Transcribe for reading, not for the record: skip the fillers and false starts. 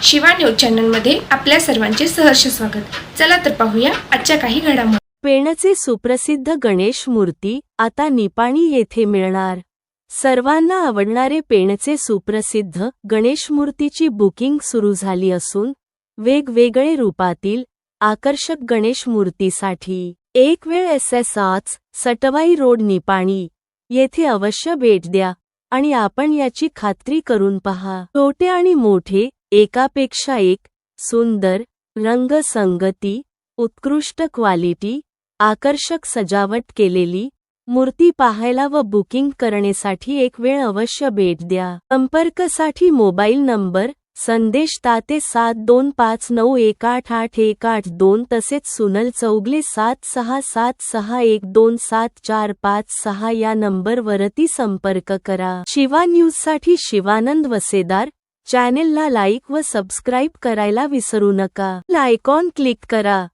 Shiva news चॅनलमध्ये आपल्या सर्वांचे सहर्ष स्वागत। चला तर पाहूया आजच्या काही घडामोडी। पेणचे सुप्रसिद्ध गणेश मूर्ती आता निपाणी येथे मिळणार। सर्वांना आवडणारे पेणचे सुप्रसिद्ध गणेश मूर्तीची बुकिंग सुरू झाली असून वेगवेगळे रूपातील आकर्षक गणेश मूर्तीसाठी एक वेळ SS सटवाई रोड निपाणी येथे अवश्य भेट द्या आणि आपण याची खात्री करून पहा। छोटे आणि मोठे एकापेक्षा एक सुंदर रंगसंगती, उत्कृष्ट क्वालिटी, आकर्षक सजावट केलेली मूर्ती पाहायला व बुकिंग करण्यासाठी एक वेळ अवश्य भेट द्या। संपर्कासाठी मोबाईल नंबर संदेश ताते 7259188182 तसेच सुनल चौगले 7676127456 या नंबरवरती संपर्क करा। शिवा न्यूजसाठी शिवानंद वसेदार। चॅनेलला लाईक व सबस्क्राईब करायला विसरू नका। आयकॉन क्लिक करा।